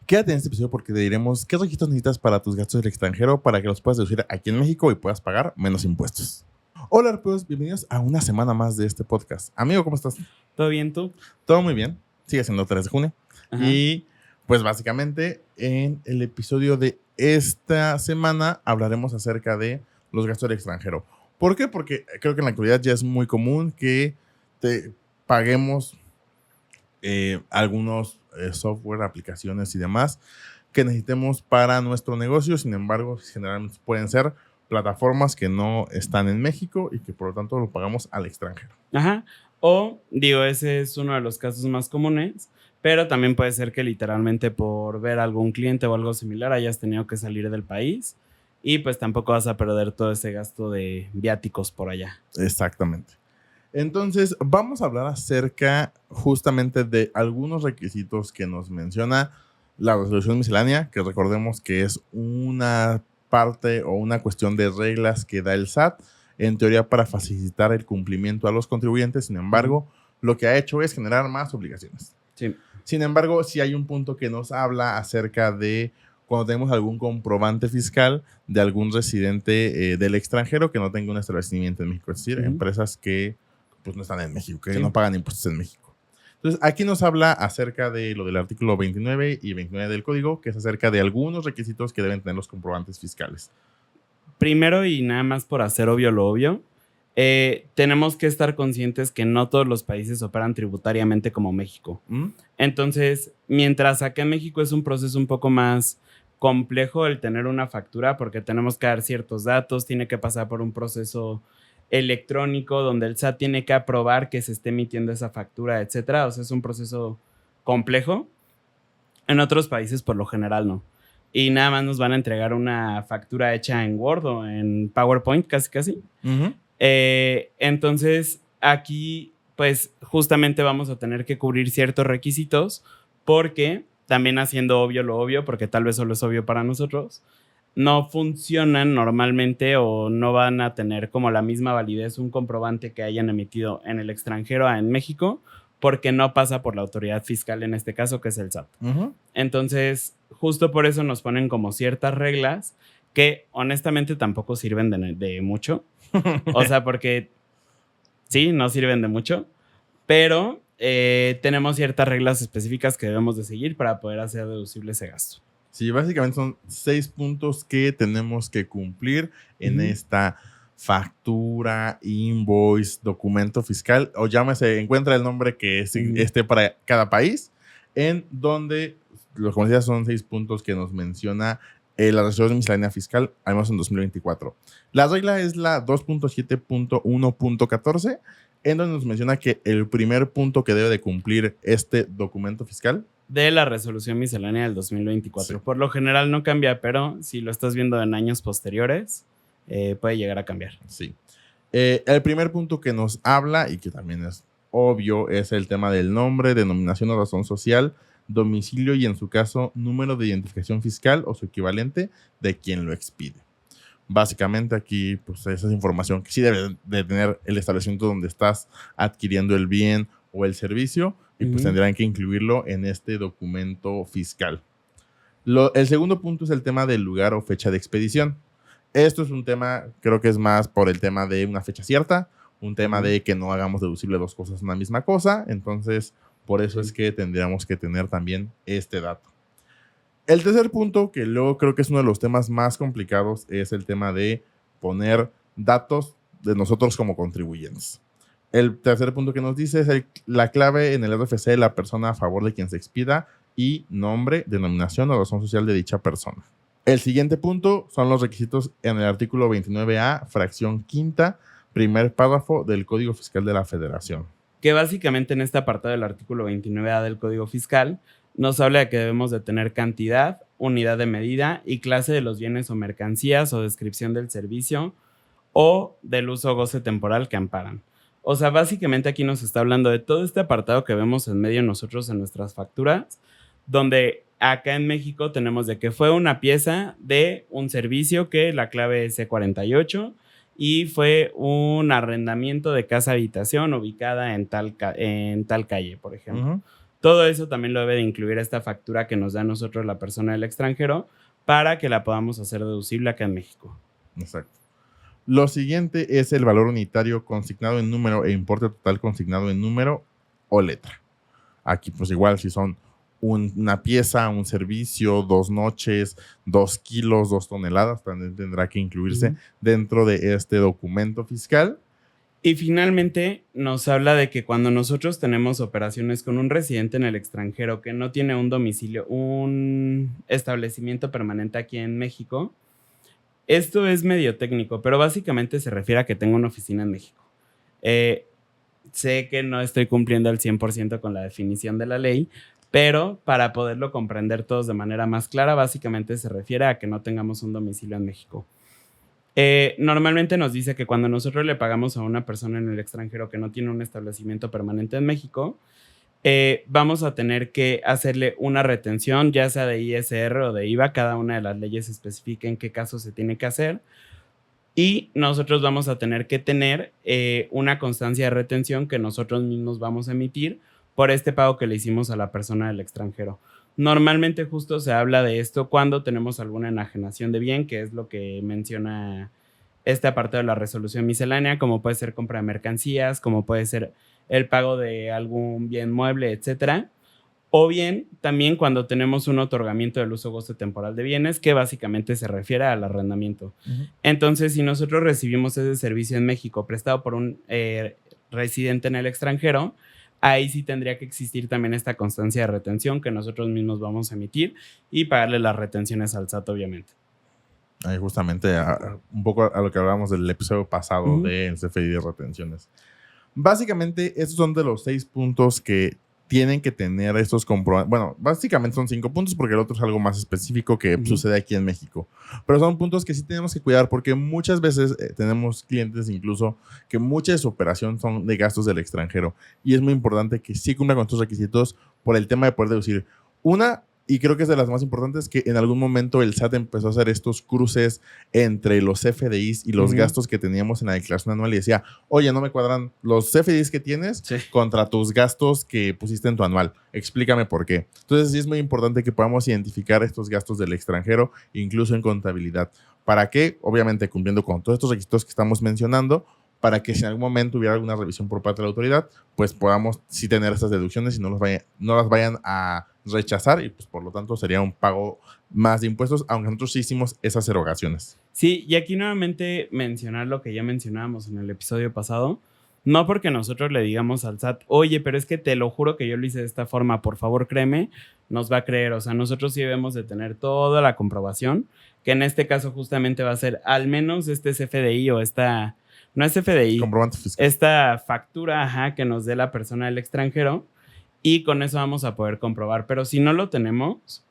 Quédate en este episodio porque te diremos qué requisitos necesitas para tus gastos del extranjero para que los puedas deducir aquí en México y puedas pagar menos impuestos. Hola, arpeos, bienvenidos a una semana más de este podcast. Amigo, ¿cómo estás? ¿Todo bien tú? Todo muy bien. Sigue siendo 3 de junio. Ajá. Y pues básicamente en el episodio de esta semana hablaremos acerca de los gastos del extranjero. ¿Por qué? Porque creo que en la actualidad ya es muy común que te paguemos algunos software, aplicaciones y demás que necesitemos para nuestro negocio. Sin embargo, generalmente pueden ser plataformas que no están en México y que por lo tanto lo pagamos al extranjero. Ajá. O, digo, ese es uno de los casos más comunes, pero también puede ser que literalmente por ver a algún cliente o algo similar hayas tenido que salir del país y pues tampoco vas a perder todo ese gasto de viáticos por allá. Exactamente. Entonces, vamos a hablar acerca justamente de algunos requisitos que nos menciona la resolución miscelánea, que recordemos que es una parte o una cuestión de reglas que da el SAT, en teoría para facilitar el cumplimiento a los contribuyentes. Sin embargo, lo que ha hecho es generar más obligaciones. Sí. Sin embargo, sí hay un punto que nos habla acerca de cuando tenemos algún comprobante fiscal de algún residente del extranjero que no tenga un establecimiento en México, es decir, empresas que pues no están en México, que no pagan impuestos en México. Entonces, aquí nos habla acerca de lo del artículo 29 y 29 del código, que es acerca de algunos requisitos que deben tener los comprobantes fiscales. Primero, y nada más por hacer obvio lo obvio, tenemos que estar conscientes que no todos los países operan tributariamente como México. Entonces, mientras acá en México es un proceso un poco más complejo el tener una factura, porque tenemos que dar ciertos datos, tiene que pasar por un proceso electrónico donde el SAT tiene que aprobar que se esté emitiendo esa factura, etcétera. O sea, es un proceso complejo. En otros países, por lo general, no. Y nada más nos van a entregar una factura hecha en Word o en PowerPoint, casi. Entonces, aquí, pues, justamente vamos a tener que cubrir ciertos requisitos porque, también haciendo obvio lo obvio, porque tal vez solo es obvio para nosotros, no funcionan normalmente o no van a tener como la misma validez un comprobante que hayan emitido en el extranjero a en México, porque no pasa por la autoridad fiscal en este caso, que es el SAT. Entonces, justo por eso nos ponen como ciertas reglas que honestamente tampoco sirven de mucho. O sea, porque sí, no sirven de mucho, pero tenemos ciertas reglas específicas que debemos de seguir para poder hacer deducible ese gasto. Sí, básicamente son 6 puntos que tenemos que cumplir en esta factura, invoice, documento fiscal, o llámese, encuentra el nombre que esté para cada país, en donde, como decía, son 6 puntos que nos menciona la resolución miscelánea fiscal, además en 2024. La regla es la 2.7.1.14, en donde nos menciona que el primer punto que debe de cumplir este documento fiscal de la resolución miscelánea del 2024. Sí. Por lo general no cambia, pero si lo estás viendo en años posteriores, puede llegar a cambiar. Sí. El primer punto que nos habla, y que también es obvio, es el tema del nombre, denominación o razón social, domicilio y, en su caso, número de identificación fiscal o su equivalente de quien lo expide. Básicamente aquí, pues, esa es información que sí debe de tener el establecimiento donde estás adquiriendo el bien o el servicio, y pues tendrán que incluirlo en este documento fiscal. El segundo punto es el tema del lugar o fecha de expedición. Esto es un tema, creo que es más por el tema de una fecha cierta, un tema de que no hagamos deducible dos cosas una misma cosa. Entonces, por eso es que tendríamos que tener también este dato. El tercer punto, que luego creo que es uno de los temas más complicados, es el tema de poner datos de nosotros como contribuyentes. El tercer punto que nos dice es la clave en el RFC de la persona a favor de quien se expida y nombre, denominación o razón social de dicha persona. El siguiente punto son los requisitos en el artículo 29A, fracción quinta, primer párrafo del Código Fiscal de la Federación. Que básicamente en este apartado del artículo 29A del Código Fiscal nos habla de que debemos de tener cantidad, unidad de medida y clase de los bienes o mercancías o descripción del servicio o del uso o goce temporal que amparan. O sea, básicamente aquí nos está hablando de todo este apartado que vemos en medio nosotros en nuestras facturas, donde acá en México tenemos de que fue una pieza de un servicio que la clave es C48 y fue un arrendamiento de casa-habitación ubicada en tal calle, por ejemplo. Todo eso también lo debe de incluir esta factura que nos da a nosotros la persona del extranjero para que la podamos hacer deducible acá en México. Exacto. Lo siguiente es el valor unitario consignado en número e importe total consignado en número o letra. Aquí pues igual si son una pieza, un servicio, 2 noches, 2 kilos, 2 toneladas, también tendrá que incluirse dentro de este documento fiscal. Y finalmente nos habla de que cuando nosotros tenemos operaciones con un residente en el extranjero que no tiene un domicilio, un establecimiento permanente aquí en México, esto es medio técnico, pero básicamente se refiere a que tenga una oficina en México. Sé que no estoy cumpliendo al 100% con la definición de la ley, pero para poderlo comprender todos de manera más clara, básicamente se refiere a que no tengamos un domicilio en México. Normalmente nos dice que cuando nosotros le pagamos a una persona en el extranjero que no tiene un establecimiento permanente en México, vamos a tener que hacerle una retención, ya sea de ISR o de IVA. Cada una de las leyes especifica en qué caso se tiene que hacer. Y nosotros vamos a tener que tener una constancia de retención que nosotros mismos vamos a emitir por este pago que le hicimos a la persona del extranjero. Normalmente justo se habla de esto cuando tenemos alguna enajenación de bien, que es lo que menciona esta parte de la resolución miscelánea, como puede ser compra de mercancías, como puede ser el pago de algún bien mueble, etcétera. O bien también cuando tenemos un otorgamiento del uso goce temporal de bienes, que básicamente se refiere al arrendamiento. Entonces, si nosotros recibimos ese servicio en México prestado por un residente en el extranjero, ahí sí tendría que existir también esta constancia de retención que nosotros mismos vamos a emitir y pagarle las retenciones al SAT, obviamente. Ahí justamente un poco a lo que hablábamos del episodio pasado de CFDI de retenciones. Básicamente, estos son de los 6 puntos que tienen que tener estos comprobantes. Bueno, básicamente son 5 puntos porque el otro es algo más específico que sucede aquí en México. Pero son puntos que sí tenemos que cuidar porque muchas veces tenemos clientes incluso que mucha de su operación son de gastos del extranjero. Y es muy importante que sí cumplan con estos requisitos por el tema de poder deducir. Y creo que es de las más importantes, que en algún momento el SAT empezó a hacer estos cruces entre los CFDIs y los gastos que teníamos en la declaración anual y decía, oye, no me cuadran los CFDIs que tienes contra tus gastos que pusiste en tu anual. Explícame por qué. Entonces sí es muy importante que podamos identificar estos gastos del extranjero, incluso en contabilidad. ¿Para qué? Obviamente cumpliendo con todos estos requisitos que estamos mencionando, para que si en algún momento hubiera alguna revisión por parte de la autoridad, pues podamos sí tener estas deducciones y no las vayan a rechazar y pues por lo tanto sería un pago más de impuestos, aunque nosotros sí hicimos esas erogaciones. Sí, y aquí nuevamente mencionar lo que ya mencionábamos en el episodio pasado, no porque nosotros le digamos al SAT, oye, pero es que te lo juro que yo lo hice de esta forma, por favor créeme, nos va a creer. O sea, nosotros sí debemos de tener toda la comprobación, que en este caso justamente va a ser al menos este CFDI o esta... No es CFDI, comprobante fiscal. Esta factura que nos dé la persona del extranjero, y con eso vamos a poder comprobar. Pero si no lo tenemos,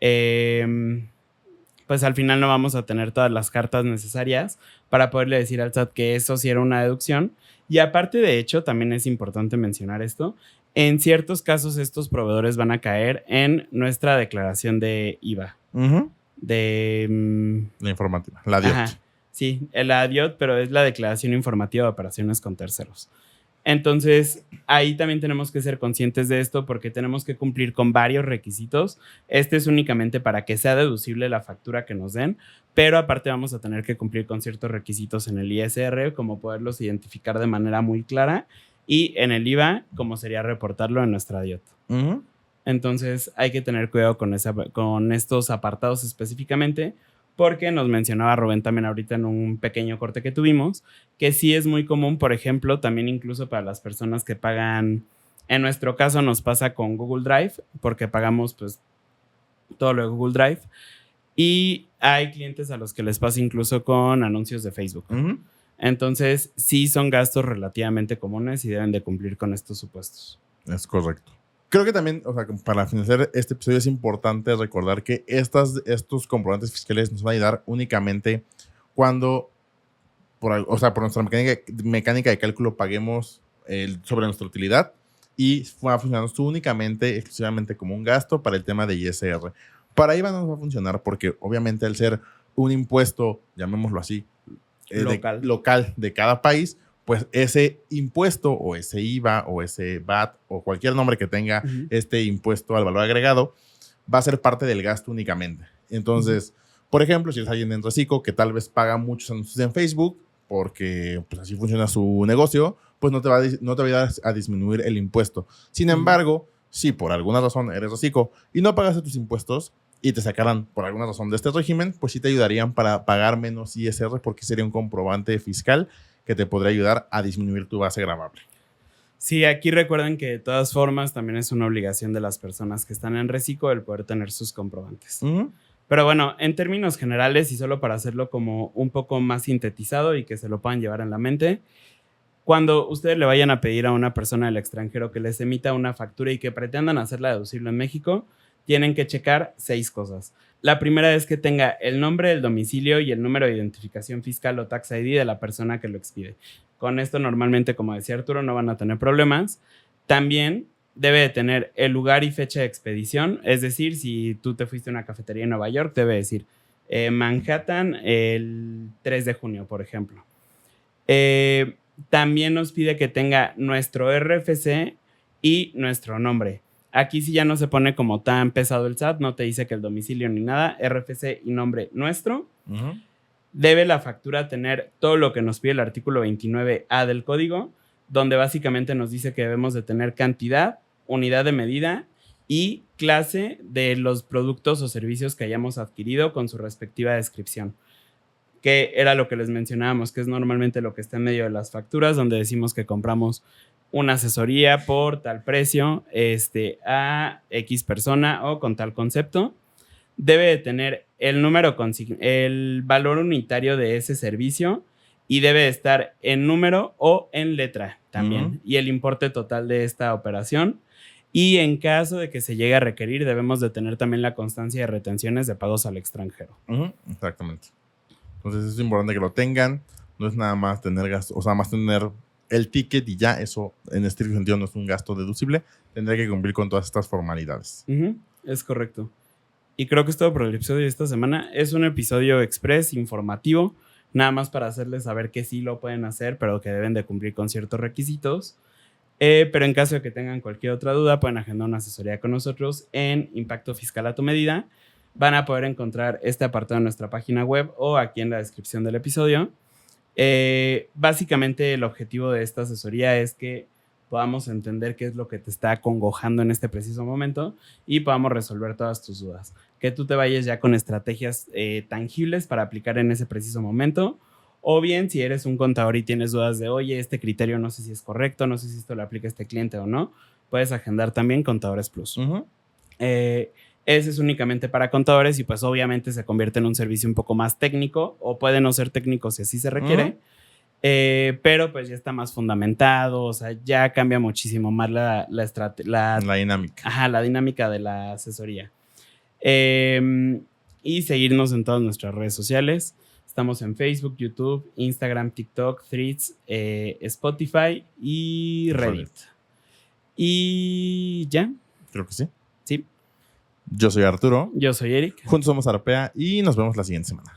pues al final no vamos a tener todas las cartas necesarias para poderle decir al SAT que eso sí era una deducción. Y aparte, de hecho, también es importante mencionar esto, en ciertos casos estos proveedores van a caer en nuestra declaración de IVA. La informativa, la DIOT. Ajá. Sí, la DIOT, pero es la declaración informativa de operaciones con terceros. Entonces, ahí también tenemos que ser conscientes de esto porque tenemos que cumplir con varios requisitos. Este es únicamente para que sea deducible la factura que nos den, pero aparte vamos a tener que cumplir con ciertos requisitos en el ISR, como poderlos identificar de manera muy clara, y en el IVA, como sería reportarlo en nuestra DIOT. Entonces, hay que tener cuidado con estos apartados específicamente, porque nos mencionaba Rubén también ahorita en un pequeño corte que tuvimos, que sí es muy común, por ejemplo, también incluso para las personas que pagan, en nuestro caso nos pasa con Google Drive, porque pagamos pues todo lo de Google Drive, y hay clientes a los que les pasa incluso con anuncios de Facebook. Entonces, sí son gastos relativamente comunes y deben de cumplir con estos supuestos. Es correcto. Creo que también, o sea, para finalizar este episodio es importante recordar que estos comprobantes fiscales nos van a ayudar únicamente cuando, por nuestra mecánica de cálculo paguemos sobre nuestra utilidad y va a funcionar únicamente, exclusivamente como un gasto para el tema de ISR. Para IVA no nos va a funcionar porque obviamente al ser un impuesto, llamémoslo así, local de cada país, pues ese impuesto o ese IVA o ese VAT o cualquier nombre que tenga este impuesto al valor agregado va a ser parte del gasto únicamente. Entonces, por ejemplo, si es alguien en reciclo que tal vez paga muchos anuncios en Facebook porque pues, así funciona su negocio, pues no te va a ayudar a disminuir el impuesto. Sin embargo, si por alguna razón eres reciclo y no pagaste tus impuestos y te sacaran por alguna razón de este régimen, pues sí te ayudarían para pagar menos ISR porque sería un comprobante fiscal que te podría ayudar a disminuir tu base gravable. Sí, aquí recuerden que de todas formas también es una obligación de las personas que están en reciclo el poder tener sus comprobantes. Pero bueno, en términos generales y solo para hacerlo como un poco más sintetizado y que se lo puedan llevar en la mente, cuando ustedes le vayan a pedir a una persona del extranjero que les emita una factura y que pretendan hacerla deducible en México, tienen que checar 6 cosas. La primera es que tenga el nombre, el domicilio y el número de identificación fiscal o tax ID de la persona que lo expide. Con esto normalmente, como decía Arturo, no van a tener problemas. También debe de tener el lugar y fecha de expedición, es decir, si tú te fuiste a una cafetería en Nueva York, debe decir Manhattan el 3 de junio, por ejemplo. También nos pide que tenga nuestro RFC y nuestro nombre. Aquí sí ya no se pone como tan pesado el SAT, no te dice que el domicilio ni nada, RFC y nombre nuestro. Debe la factura tener todo lo que nos pide el artículo 29A del código, donde básicamente nos dice que debemos de tener cantidad, unidad de medida y clase de los productos o servicios que hayamos adquirido con su respectiva descripción, que era lo que les mencionábamos, que es normalmente lo que está en medio de las facturas, donde decimos que compramos una asesoría por tal precio a X persona o con tal concepto. Debe de tener el valor unitario de ese servicio y debe de estar en número o en letra también, y el importe total de esta operación. Y en caso de que se llegue a requerir, debemos de tener también la constancia de retenciones de pagos al extranjero. Exactamente. Entonces es importante que lo tengan. No es nada más tener gasto, o sea, más tener el ticket y ya, eso en estricto sentido no es un gasto deducible. Tendrá que cumplir con todas estas formalidades. Es correcto. Y creo que es todo por el episodio de esta semana. Es un episodio express, informativo, nada más para hacerles saber que sí lo pueden hacer, pero que deben de cumplir con ciertos requisitos. Pero en caso de que tengan cualquier otra duda, pueden agendar una asesoría con nosotros en Impacto Fiscal a tu Medida. Van a poder encontrar este apartado en nuestra página web o aquí en la descripción del episodio. Básicamente el objetivo de esta asesoría es que podamos entender qué es lo que te está acongojando en este preciso momento y podamos resolver todas tus dudas. Que tú te vayas ya con estrategias tangibles para aplicar en ese preciso momento. O bien, si eres un contador y tienes dudas de, oye, este criterio no sé si es correcto, no sé si esto le aplica a este cliente o no, puedes agendar también Contadores Plus. Ese es únicamente para contadores y pues obviamente se convierte en un servicio un poco más técnico o puede no ser técnico si así se requiere. Pero pues ya está más fundamentado, o sea, ya cambia muchísimo más la dinámica. Ajá, la dinámica de la asesoría. Y seguirnos en todas nuestras redes sociales. Estamos en Facebook, YouTube, Instagram, TikTok, Threads, Spotify y Reddit. Y ya. Creo que sí. Sí. Yo soy Arturo. Yo soy Eric. Juntos somos Arpea y nos vemos la siguiente semana.